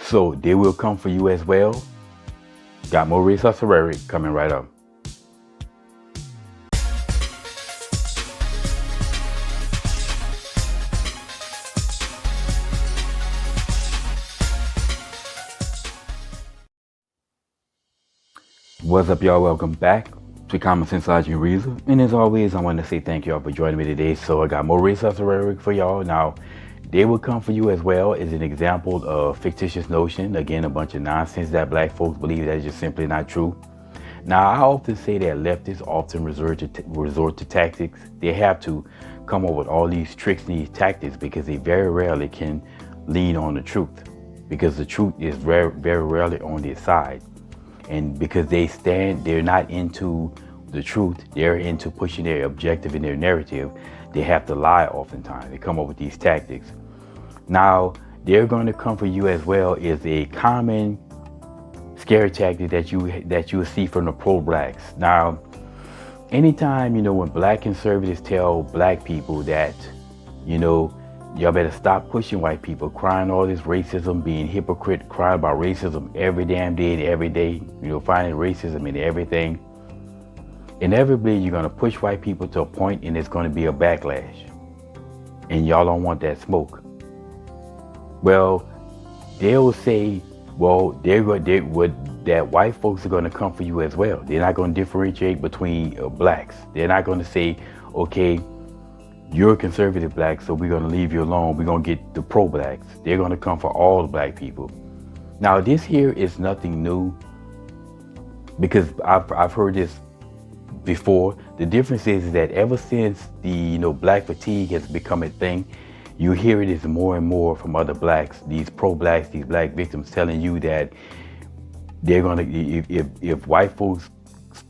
So they will come for you as well. Got more Rhetoric coming right up. What's up, y'all? Welcome back to Common Sense Logic and Reason. And as always, I want to say thank y'all for joining me today. So I got more Rhetoric for y'all. Now, they will come for you as well as an example of fictitious notion. Again, a bunch of nonsense that black folks believe that is just simply not true. Now, I often say that leftists often resort to tactics. They have to come up with all these tricks and these tactics because they very rarely can lean on the truth, because the truth is very, very rarely on their side. And because they're not into the truth, they're into pushing their objective and their narrative, they have to lie oftentimes. They come up with these tactics. Now, they're going to come for you as well is a common scare tactic that you will see from the pro-blacks. Now, anytime, when black conservatives tell black people that, y'all better stop pushing white people, crying all this racism, being hypocrite, crying about racism every damn day and every day, finding racism in everything. Inevitably, you're going to push white people to a point and it's going to be a backlash. And y'all don't want that smoke. Well, they'll say, that white folks are going to come for you as well. They're not going to differentiate between blacks. They're not going to say, okay, you're a conservative black, so we're going to leave you alone. We're going to get the pro-blacks. They're going to come for all the black people. Now, this here is nothing new because I've heard this before. The difference is that ever since the black fatigue has become a thing, you hear it is more and more from other blacks, these pro-blacks, these black victims telling you that they're going to, if white folks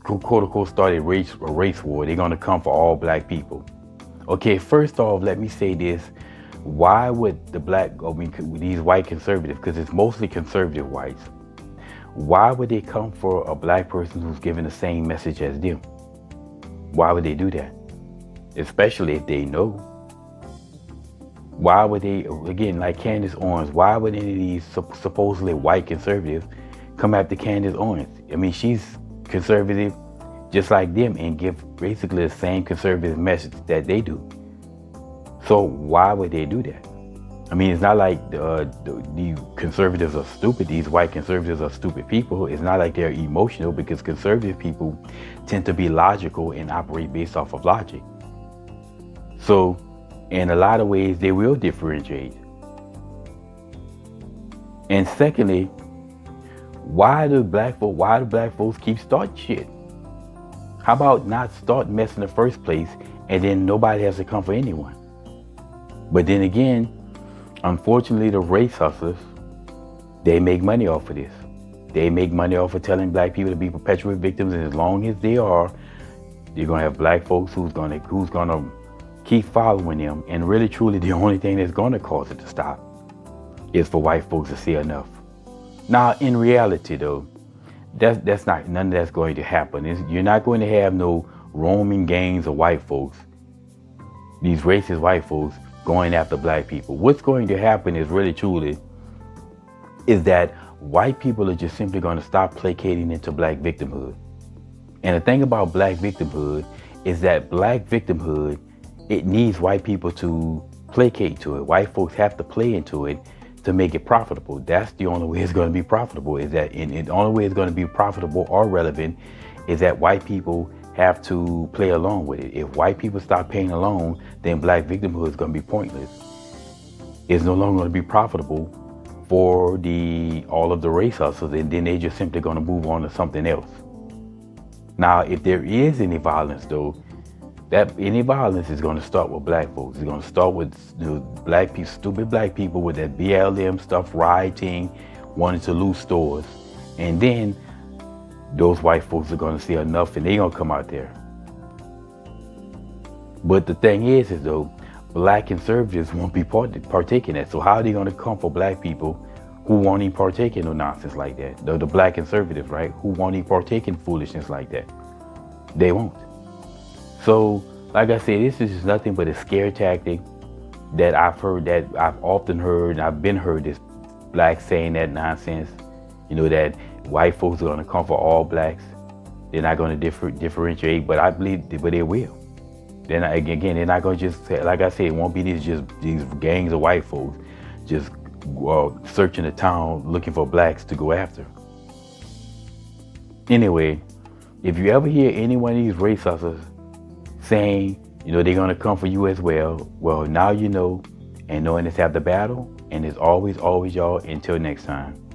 quote unquote start a race war, they're going to come for all black people. Okay, first off, let me say this. Why would these white conservatives, because it's mostly conservative whites, why would they come for a black person who's giving the same message as them? Why would they do that? Especially if they know. Why would they, again, like Candace Owens, why would any of these supposedly white conservatives come after Candace Owens? I mean, she's conservative just like them and give basically the same conservative message that they do. So why would they do that? I mean, it's not like the conservatives are stupid. These white conservatives are stupid people. It's not like they're emotional, because conservative people tend to be logical and operate based off of logic. So in a lot of ways, they will differentiate. And secondly, why do black folks keep starting shit? How about not start mess in the first place and then nobody has to come for anyone? But then again, unfortunately, the race hustlers, they make money off of this. They make money off of telling black people to be perpetual victims, and as long as they are, you're gonna have black folks who's gonna keep following them. And really, truly, the only thing that's gonna cause it to stop is for white folks to say enough. Now, in reality, though, that's not, none of that's going to happen. You're not going to have no roaming gangs of white folks, these racist white folks, going after black people. What's going to happen is really truly is that white people are just simply going to stop placating into black victimhood. And the thing about black victimhood is that black victimhood, it needs white people to placate to it. White folks have to play into it to make it profitable. That's the only way it's going to be profitable, is that, and the only way it's going to be profitable or relevant is that white people have to play along with it. If white people stop playing along, then black victimhood is going to be pointless. It's no longer going to be profitable for all of the race hustlers, and then they're just simply going to move on to something else. Now, if there is any violence, though, that any violence is going to start with black folks. It's going to start with black people, stupid black people with that BLM stuff, rioting, wanting to loot stores. And then those white folks are going to see enough and they're going to come out there. But the thing is though, black conservatives won't be partaking in that. So how are they going to come for black people who won't even partake in no nonsense like that? The black conservatives, right? Who won't even partake in foolishness like that? They won't. So, like I said, this is just nothing but a scare tactic that I've often heard, and I've been heard this blacks saying that nonsense, that white folks are going to come for all blacks. They're not going to differentiate, but I believe but they will. Then again, they're not going to just say, like I said, it won't be these gangs of white folks just searching the town looking for blacks to go after. Anyway, if you ever hear any one of these race hustlers saying, they're going to come for you as well, now you know, and knowing it's half the battle, and it's always, always y'all. Until next time.